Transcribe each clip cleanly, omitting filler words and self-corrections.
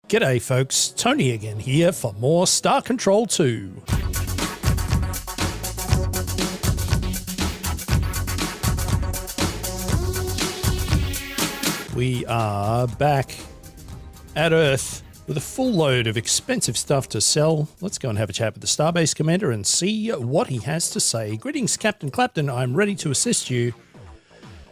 G'day folks, Tony again here for more Star Control 2. We are back at Earth with a full load of expensive stuff to sell. Let's go and have a chat with the Starbase Commander and see what he has to say. Greetings, Captain Clapton. I'm ready to assist you.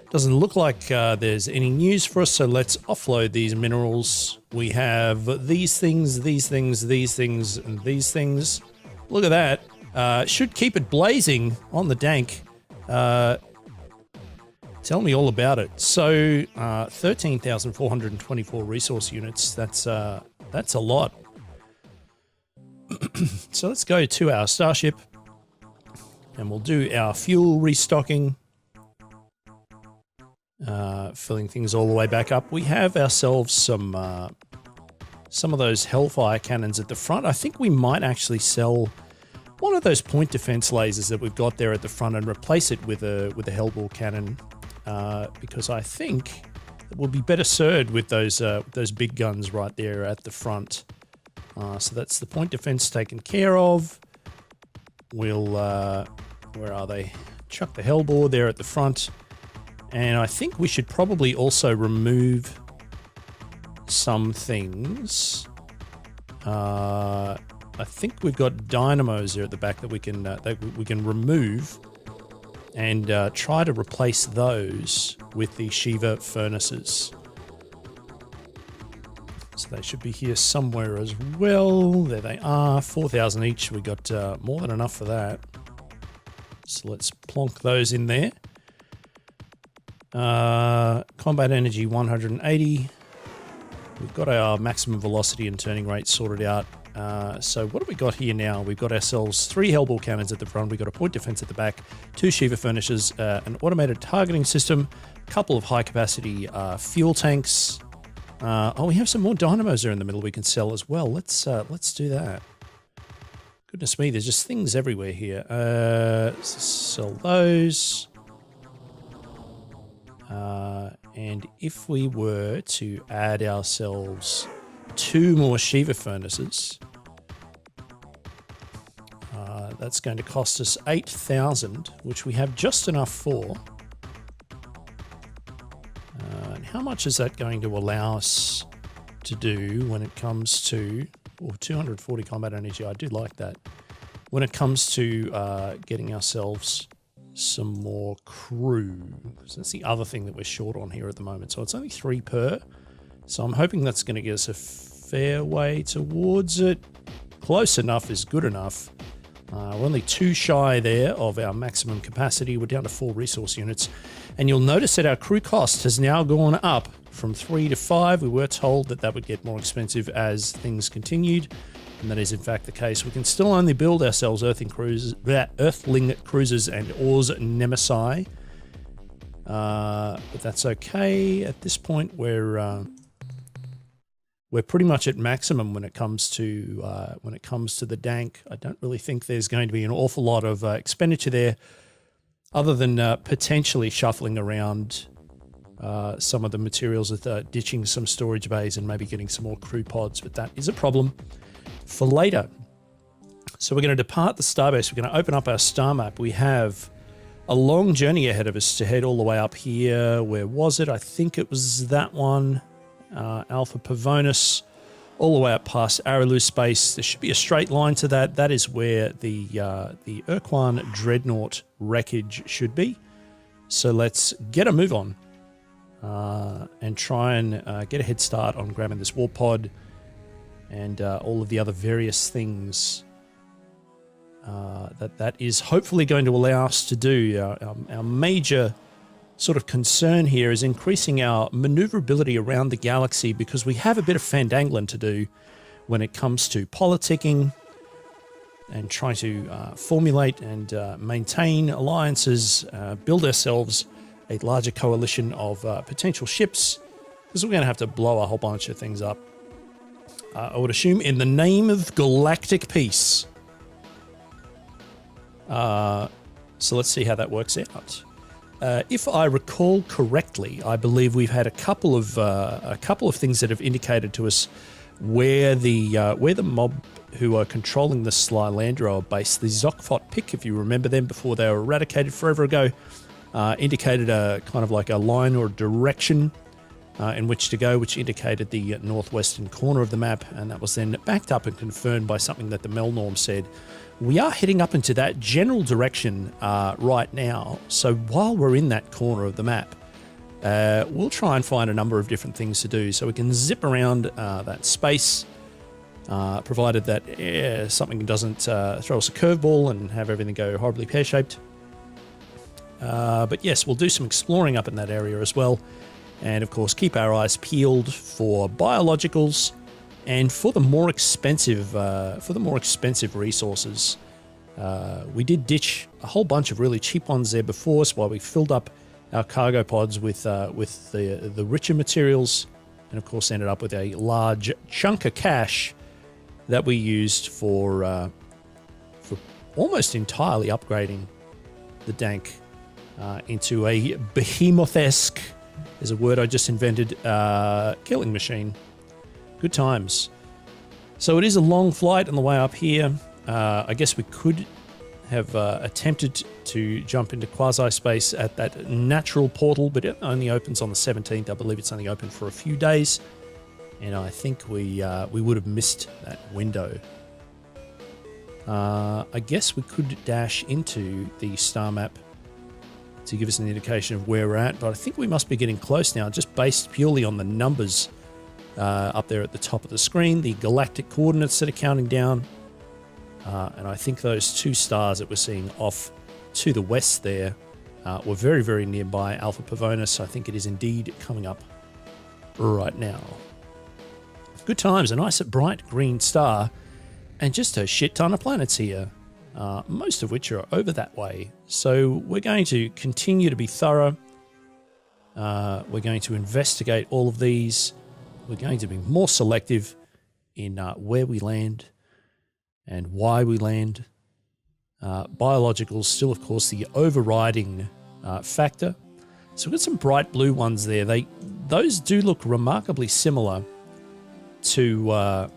Doesn't look like there's any news for us, so let's offload these minerals. We have these things, these things, these things, and these things. Look at that. Should keep it blazing on the dank. Tell me all about it. So, 13,424 resource units. That's a lot. So let's go to our starship, and we'll do our fuel restocking. Filling things all the way back up. We have ourselves some of those Hellfire cannons at the front. I think we might actually sell one of those point defense lasers that we've got there at the front and replace it with a Hellball cannon, because I think it will be better served with those big guns right there at the front. So that's the point defense taken care of. We'll where are they? Chuck the Hellball there at the front. And I think we should probably also remove some things. I think we've got dynamos there at the back that we can remove and try to replace those with the Shiva furnaces. So they should be here somewhere as well. There they are, 4,000 each. We got more than enough for that. So let's plonk those in there. Combat energy 180. We've got our maximum velocity and turning rate sorted out. So what have we got here now? We've got ourselves 3 Hellball cannons at the front. We've got a point defense at the back, 2 Shiva furnaces, an automated targeting system, a couple of high capacity fuel tanks. We have some more dynamos there in the middle we can sell as well. Let's do that. Goodness me, there's just things everywhere here. Sell those. And if we were to add ourselves 2 more Shiva furnaces, that's going to cost us 8,000, which we have just enough for. And how much is that going to allow us to do when it comes to 240 combat energy? I do like that. When it comes to getting ourselves some more crew. So that's the other thing that we're short on here at the moment. So it's only 3 per. So I'm hoping that's going to get us a fair way towards it. Close enough is good enough. We're only 2 shy there of our maximum capacity. We're down to 4 resource units. And you'll notice that our crew cost has now gone up from 3 to 5. We were told that would get more expensive as things continued. And that is in fact the case. We can still only build ourselves Earthling cruisers and Ors Nemesi. But that's okay. At this point, we're pretty much at maximum when it comes to the dank. I don't really think there's going to be an awful lot of expenditure there, other than potentially shuffling around some of the materials with ditching some storage bays and maybe getting some more crew pods. But that is a problem for later. So we're going to depart the starbase. We're going to open up our star map. We have a long journey ahead of us to head all the way up here. Where was it? I think it was that one. Alpha Pavonis, all the way up past Aralu space. There should be a straight line to that. That is where the Ur-Quan dreadnought wreckage should be. So let's get a move on and try and get a head start on grabbing this warp pod and all of the other various things that is hopefully going to allow us to do. Our major sort of concern here is increasing our maneuverability around the galaxy, because we have a bit of fandangling to do when it comes to politicking and trying to formulate and maintain alliances, build ourselves a larger coalition of potential ships, because we're going to have to blow a whole bunch of things up. I would assume in the name of galactic peace. So let's see how that works out. If I recall correctly, I believe we've had a couple of things that have indicated to us where the mob who are controlling the Slylandro are based. The Zokfot Pick, if you remember them before they were eradicated forever ago, indicated a kind of like a line or direction in which to go, which indicated the northwestern corner of the map, and that was then backed up and confirmed by something that the Melnorm said. We are heading up into that general direction right now, so while we're in that corner of the map, we'll try and find a number of different things to do, so we can zip around that space, provided that something doesn't throw us a curveball and have everything go horribly pear-shaped. But yes, we'll do some exploring up in that area as well. And of course, keep our eyes peeled for biologicals and for the more expensive resources. We did ditch a whole bunch of really cheap ones there before us while we filled up our cargo pods with the richer materials, and of course ended up with a large chunk of cash that we used for almost entirely upgrading the Dank into a behemoth-esque, is a word I just invented, killing machine. Good times. So it is a long flight on the way up here. I guess we could have attempted to jump into quasi-space at that natural portal, but it only opens on the 17th. I believe it's only open for a few days, and I think we would have missed that window. I guess we could dash into the star map to give us an indication of where we're at, but I think we must be getting close now, just based purely on the numbers up there at the top of the screen, the galactic coordinates that are counting down, and I think those two stars that we're seeing off to the west there were very, very nearby Alpha Pavonis. I think it is indeed coming up right now. Good times, a nice bright green star, and just a shit ton of planets here. Most of which are over that way. So we're going to continue to be thorough. We're going to investigate all of these. We're going to be more selective in where we land and why we land. Biologicals still, of course, the overriding factor. So we've got some bright blue ones there. Those do look remarkably similar to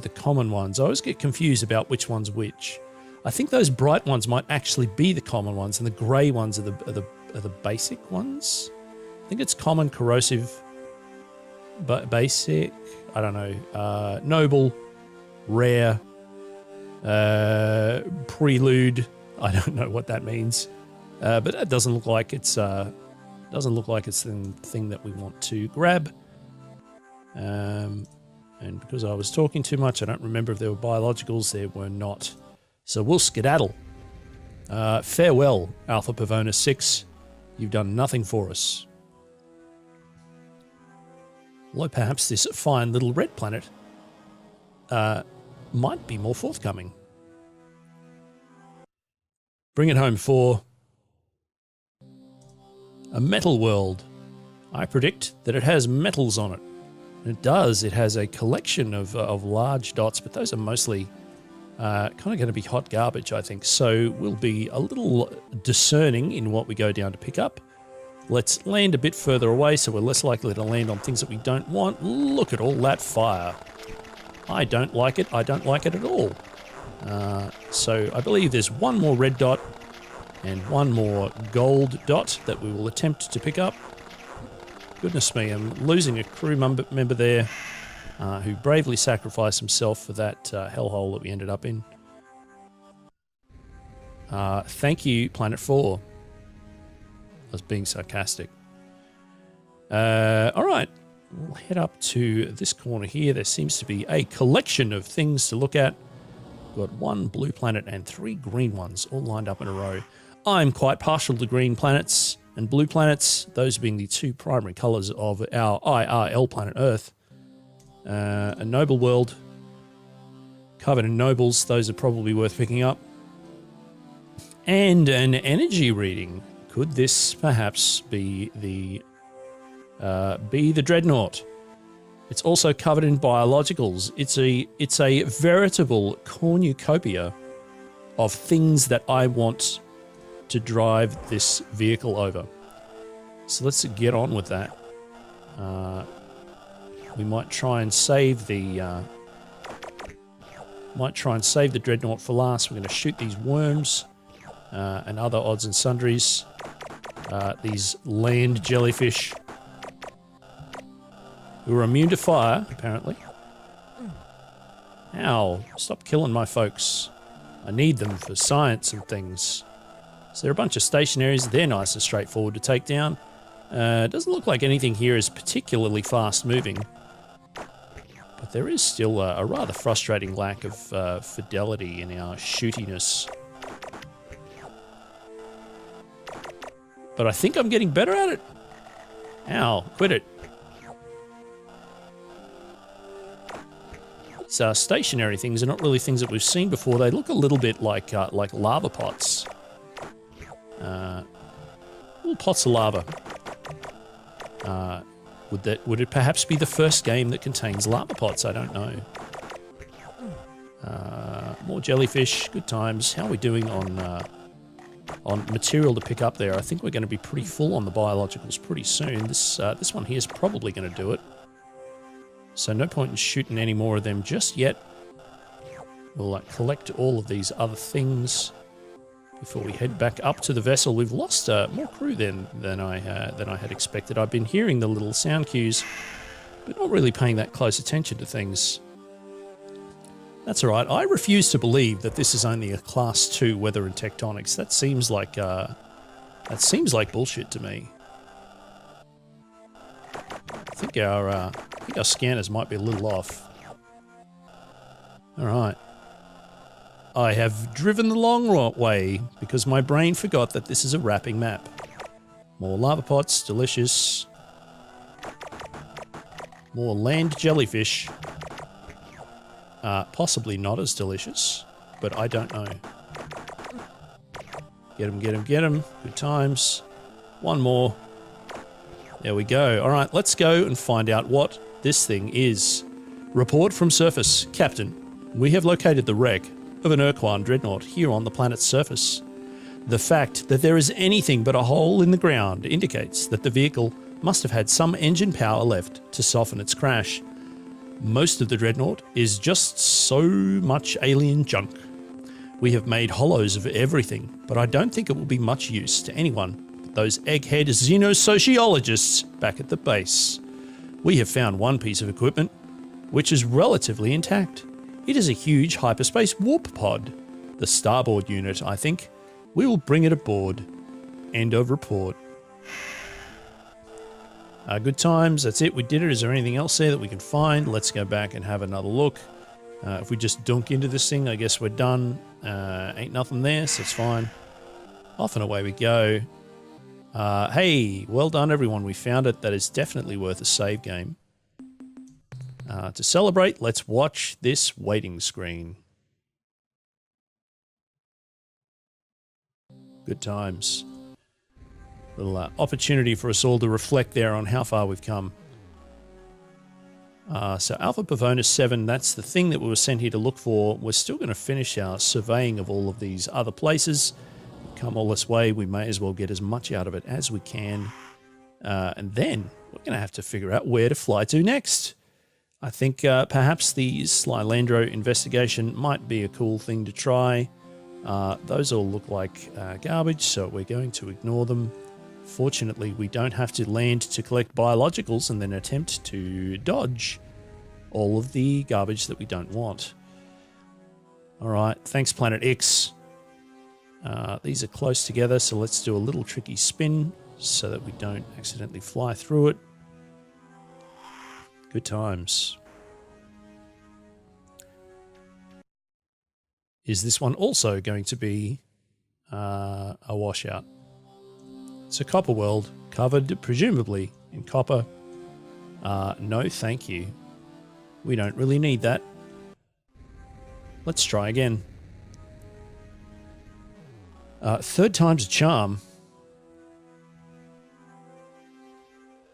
the common ones. I always get confused about which one's which. I think those bright ones might actually be the common ones, and the grey ones are the basic ones. I think it's common, corrosive, but basic. I don't know. Noble, rare, prelude. I don't know what that means, but that doesn't look like it's the thing that we want to grab. And because I was talking too much, I don't remember if there were biologicals. There were not. So we'll skedaddle. Farewell, Alpha Pavonis 6. You've done nothing for us. Although perhaps this fine little red planet might be more forthcoming. Bring it home for a metal world. I predict that it has metals on it. It does. It has a collection of large dots, but those are mostly kind of going to be hot garbage, I think. So we'll be a little discerning in what we go down to pick up. Let's land a bit further away so we're less likely to land on things that we don't want. Look at all that fire. I don't like it. I don't like it at all. So I believe there's one more red dot and one more gold dot that we will attempt to pick up. Goodness me, I'm losing a crew member there who bravely sacrificed himself for that hellhole that we ended up in. Thank you, Planet 4. I was being sarcastic. All right, we'll head up to this corner here. There seems to be a collection of things to look at. We've got one blue planet and 3 green ones all lined up in a row. I'm quite partial to green planets and blue planets, those being the 2 primary colours of our IRL planet Earth. A noble world, covered in nobles, those are probably worth picking up. And an energy reading. Could this perhaps be the Dreadnought? It's also covered in biologicals. It's a veritable cornucopia of things that I want to drive this vehicle over. So let's get on with that. We might try and save the dreadnought for last. We're going to shoot these worms and other odds and sundries. These land jellyfish who are immune to fire, apparently. Ow, stop killing my folks. I need them for science and things. So there are a bunch of stationaries. They're nice and straightforward to take down. It doesn't look like anything here is particularly fast moving. But there is still a rather frustrating lack of fidelity in our shootiness. But I think I'm getting better at it. Ow, quit it. These stationary things are not really things that we've seen before. They look a little bit like lava pots. Little pots of lava. Would it perhaps be the first game that contains lava pots? I don't know. More jellyfish, good times. How are we doing on material to pick up there? I think we're going to be pretty full on the biologicals pretty soon. This one here is probably going to do it. So no point in shooting any more of them just yet. We'll collect all of these other things before we head back up to the vessel. We've lost more crew than I had expected. I've been hearing the little sound cues, but not really paying that close attention to things. That's all right. I refuse to believe that this is only a Class 2 weather and tectonics. That seems like bullshit to me. I think our scanners might be a little off. All right. I have driven the long way because my brain forgot that this is a wrapping map. More lava pots, delicious. More land jellyfish. Possibly not as delicious, but I don't know. Get him, get him, get him. Good times. One more. There we go. All right, let's go and find out what this thing is. Report from surface. Captain, we have located the wreck of an Ur-Quan dreadnought here on the planet's surface. The fact that there is anything but a hole in the ground indicates that the vehicle must have had some engine power left to soften its crash. Most of the dreadnought is just so much alien junk. We have made hollows of everything, but I don't think it will be much use to anyone but those egghead xenosociologists back at the base. We have found one piece of equipment which is relatively intact. It is a huge hyperspace warp pod. The starboard unit, I think. We will bring it aboard. End of report. Good times. That's it. We did it. Is there anything else there that we can find? Let's go back and have another look. If we just dunk into this thing, I guess we're done. Ain't nothing there, so it's fine. Off and away we go. Hey, well done, everyone. We found it. That is definitely worth a save game. To celebrate, let's watch this waiting screen. Good times. Little opportunity for us all to reflect there on how far we've come. So Alpha Pavona 7, that's the thing that we were sent here to look for. We're still going to finish our surveying of all of these other places. We've come all this way, we may as well get as much out of it as we can. And then we're going to have to figure out where to fly to next. I think perhaps the Slylandro investigation might be a cool thing to try. Those all look like garbage, so we're going to ignore them. Fortunately, we don't have to land to collect biologicals and then attempt to dodge all of the garbage that we don't want. All right, thanks Planet X. These are close together, so let's do a little tricky spin so that we don't accidentally fly through it. Good times. Is this one also going to be a washout? It's a copper world, covered presumably in copper. No, thank you. We don't really need that. Let's try again. Third time's a charm.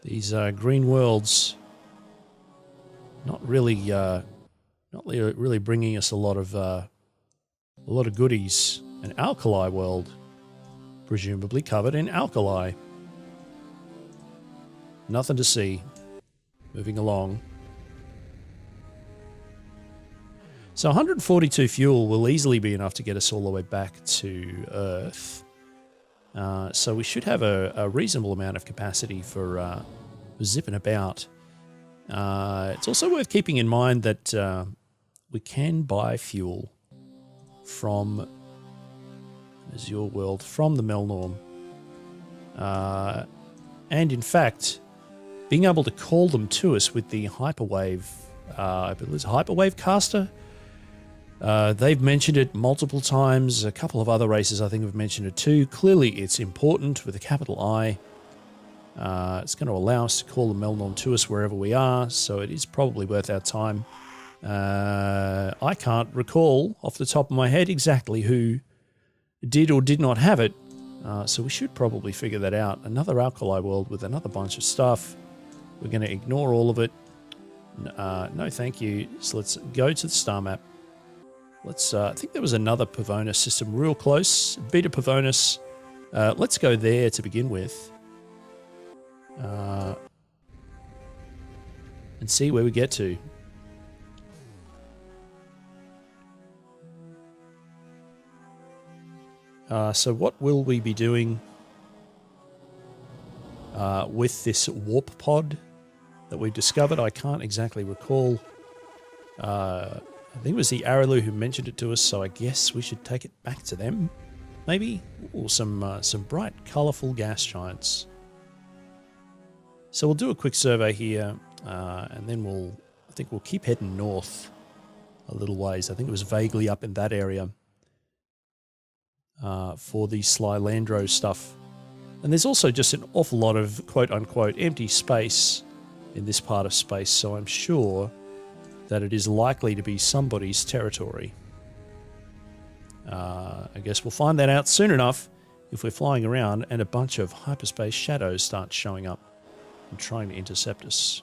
These green worlds not really bringing us a lot of goodies. An alkali world, presumably covered in alkali. Nothing to see. Moving along. So 142 fuel will easily be enough to get us all the way back to Earth. So we should have a reasonable amount of capacity for zipping about. It's also worth keeping in mind that we can buy fuel from Azure World, from the Melnorm. And in fact, being able to call them to us with the hyperwave, I believe it's a hyperwave caster. They've mentioned it multiple times. A couple of other races I think have mentioned it too. Clearly it's important with a capital I. It's going to allow us to call the Melnorm to us wherever we are, so it is probably worth our time. I can't recall off the top of my head exactly who did or did not have it, so we should probably figure that out. Another alkali world with another bunch of stuff. We're going to ignore all of it. No thank you. So let's go to the star map. I think there was another Pavonis system real close. Beta Pavonis. Let's go there to begin with. And see where we get to. So what will we be doing with this warp pod that we've discovered? I can't exactly recall. I think it was the Aralu who mentioned it to us, so I guess we should take it back to them, maybe? Or some bright, colourful gas giants. So we'll do a quick survey here, and then I think we'll keep heading north a little ways. I think it was vaguely up in that area for the Sly Landro stuff. And there's also just an awful lot of quote-unquote empty space in this part of space, so I'm sure that it is likely to be somebody's territory. I guess we'll find that out soon enough if we're flying around and a bunch of hyperspace shadows start showing up and trying to intercept us.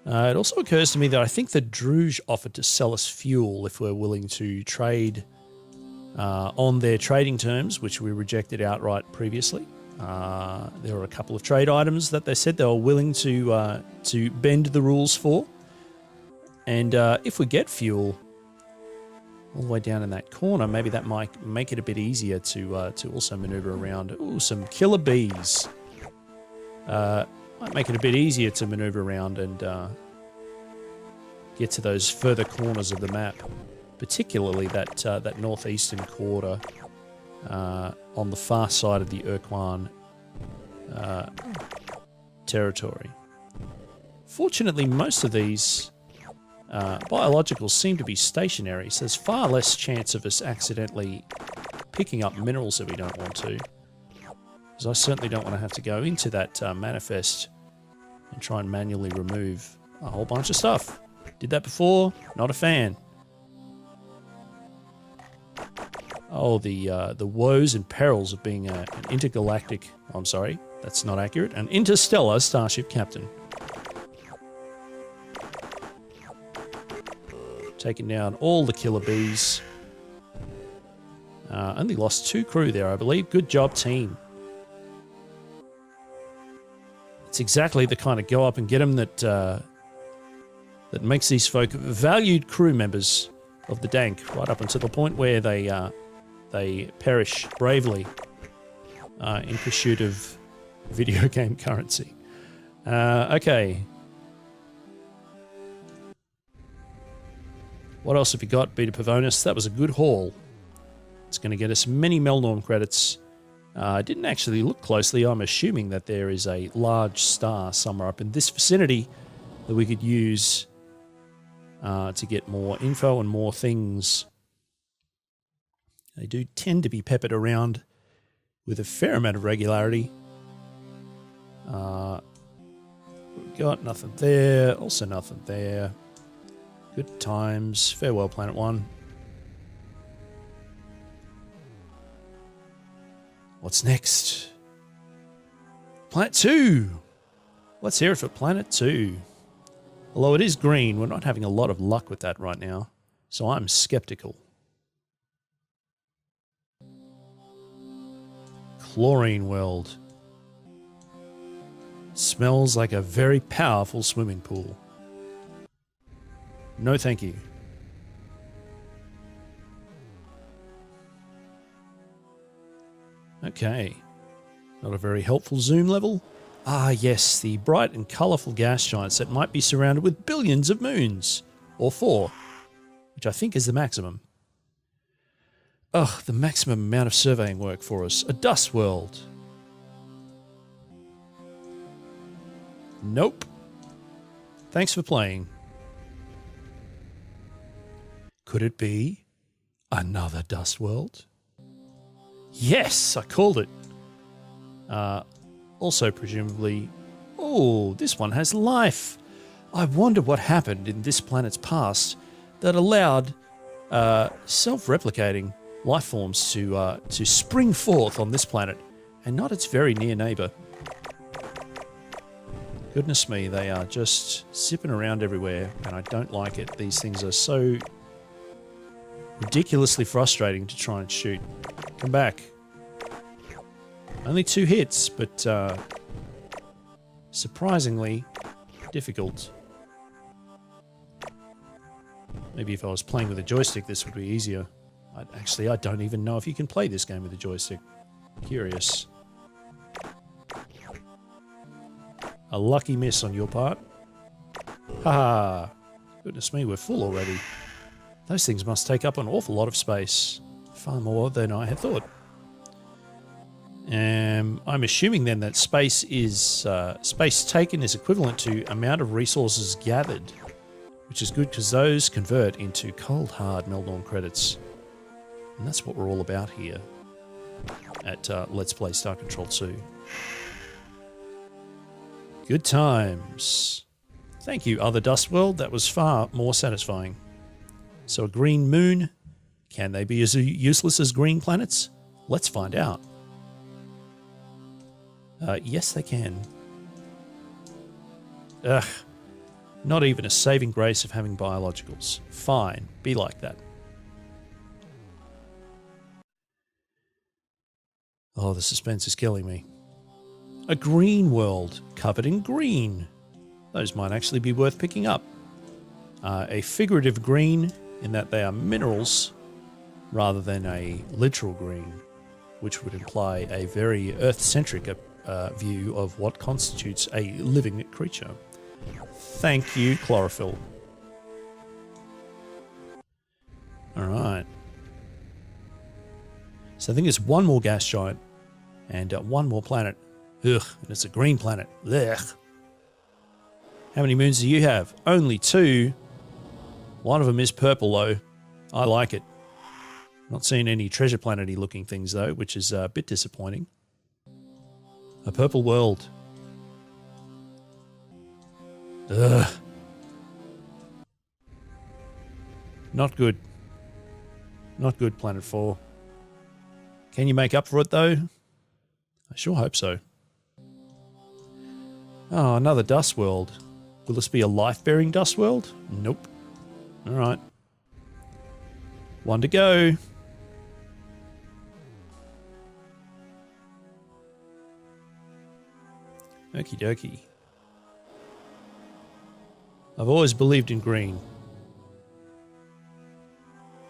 It also occurs to me that I think the Druge offered to sell us fuel if we're willing to trade on their trading terms, which we rejected outright previously. There were a couple of trade items that they said they were willing to bend the rules for. And if we get fuel all the way down in that corner, maybe that might make it a bit easier to also maneuver around. Ooh, some killer bees. Might make it a bit easier to maneuver around and get to those further corners of the map, particularly that northeastern quarter on the far side of the Ur-Quan territory. Fortunately, most of these biologicals seem to be stationary, so there's far less chance of us accidentally picking up minerals that we don't want to. Because I certainly don't want to have to go into that manifest and try and manually remove a whole bunch of stuff. Did that before, not a fan. Oh, the woes and perils of being an intergalactic... I'm sorry, that's not accurate. An interstellar starship captain. Taking down all the killer bees. Only lost 2 crew there, I believe. Good job, team. It's exactly the kind of go up and get them that makes these folk valued crew members of the Dank, right up until the point where they perish bravely in pursuit of video game currency. Okay. What else have we got? Beta Pavonis. That was a good haul. It's going to get us many Melnorm credits. I didn't actually look closely. I'm assuming that there is a large star somewhere up in this vicinity that we could use to get more info and more things. They do tend to be peppered around with a fair amount of regularity. Got nothing there. Also nothing there. Good times. Farewell, Planet 1. What's next? Planet 2! Let's hear it for Planet 2. Although it is green, we're not having a lot of luck with that right now, so I'm skeptical. Chlorine World. Smells like a very powerful swimming pool. No thank you. Okay. Not a very helpful zoom level. Ah, yes, the bright and colourful gas giants that might be surrounded with billions of moons. Or 4, which I think is the maximum. Ugh, the maximum amount of surveying work for us. A dust world. Nope. Thanks for playing. Could it be another dust world? Yes, I called it. Also, presumably... Oh, this one has life. I wonder what happened in this planet's past that allowed self-replicating life forms to spring forth on this planet and not its very near neighbour. Goodness me, they are just zipping around everywhere, and I don't like it. These things are so ridiculously frustrating to try and shoot. Come back. Only 2 hits, but surprisingly difficult. Maybe if I was playing with a joystick, this would be easier. Actually, I don't even know if you can play this game with a joystick. Curious. A lucky miss on your part. Haha. Goodness me, we're full already. Those things must take up an awful lot of space. Far more than I had thought. I'm assuming then that space taken is equivalent to amount of resources gathered, which is good because those convert into cold hard Meldorn credits. And that's what we're all about here at Let's Play Star Control 2. Good times. Thank you, Other Dust World. That was far more satisfying. So a green moon. Can they be as useless as green planets? Let's find out. Yes, they can. Ugh. Not even a saving grace of having biologicals. Fine. Be like that. Oh, the suspense is killing me. A green world covered in green. Those might actually be worth picking up. A figurative green in that they are minerals rather than a literal green, which would imply a very Earth-centric view of what constitutes a living creature. Thank you, chlorophyll. All right. So I think it's one more gas giant and one more planet. Ugh, and it's a green planet. Ugh. How many moons do you have? Only 2. One of them is purple, though. I like it. Not seeing any treasure planet-y looking things, though, which is a bit disappointing. A purple world. Ugh. Not good. Not good, Planet 4. Can you make up for it, though? I sure hope so. Oh, another dust world. Will this be a life-bearing dust world? Nope. Alright. 1 to go. Okie dokie. I've always believed in green.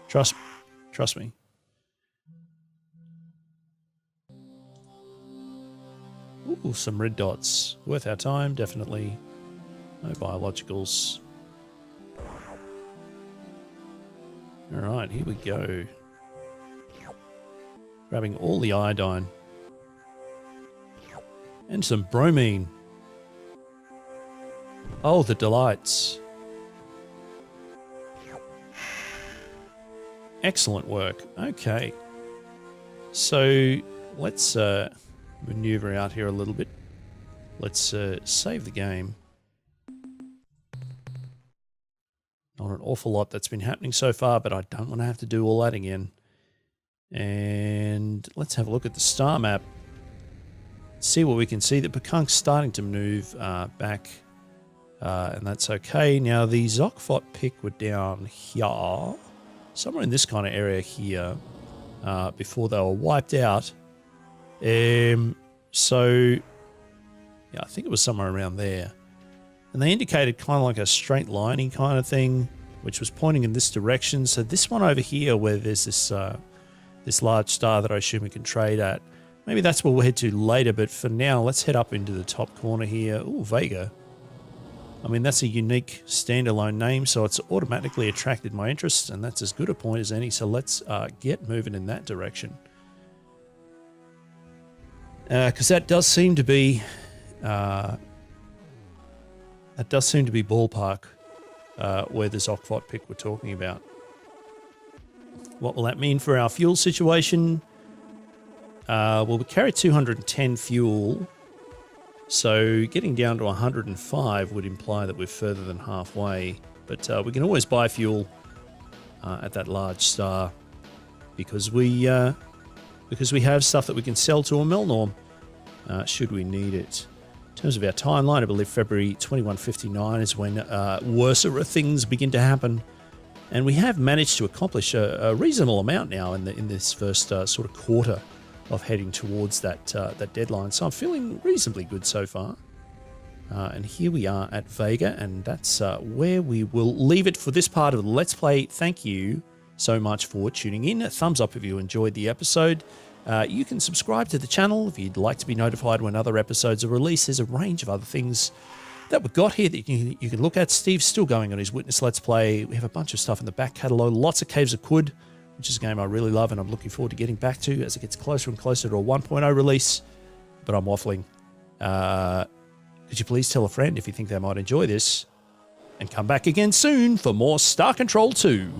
Trust me. Ooh, some red dots. Worth our time, definitely. No biologicals. Alright, here we go. Grabbing all the iodine. And some bromine. Oh, the delights. Excellent work. Okay. So, let's maneuver out here a little bit. Let's save the game. Not an awful lot that's been happening so far, but I don't want to have to do all that again. And let's have a look at the star map. See what we can see. The Pecunk's starting to move back, and that's okay. Now, the Zokfot pick were down here, somewhere in this kind of area here, before they were wiped out. So, yeah, I think it was somewhere around there. And they indicated kind of like a straight liney kind of thing, which was pointing in this direction. So this one over here, where there's this large star that I assume we can trade at, maybe that's where we'll head to later. But for now, let's head up into the top corner here. Ooh, Vega. I mean, that's a unique standalone name, so it's automatically attracted my interest, and that's as good a point as any. So let's get moving in that direction. Because that does seem to be ballpark where this Okvot pick we're talking about. What will that mean for our fuel situation? Well, we carry 210 fuel, so getting down to 105 would imply that we're further than halfway. But we can always buy fuel at that large star because we have stuff that we can sell to a Melnorm should we need it. In terms of our timeline, I believe February 2159 is when worser things begin to happen. And we have managed to accomplish a reasonable amount now in this first sort of quarter of heading towards that deadline. So I'm feeling reasonably good so far. And here we are at Vega, and that's where we will leave it for this part of the Let's Play. Thank you so much for tuning in. A thumbs up if you enjoyed the episode. You can subscribe to the channel if you'd like to be notified when other episodes are released. There's a range of other things that we've got here that you can look at. Steve's still going on his Witness Let's Play. We have a bunch of stuff in the back catalogue. Lots of Caves of Qud, which is a game I really love and I'm looking forward to getting back to as it gets closer and closer to a 1.0 release. But I'm waffling. Could you please tell a friend if you think they might enjoy this? And come back again soon for more Star Control 2.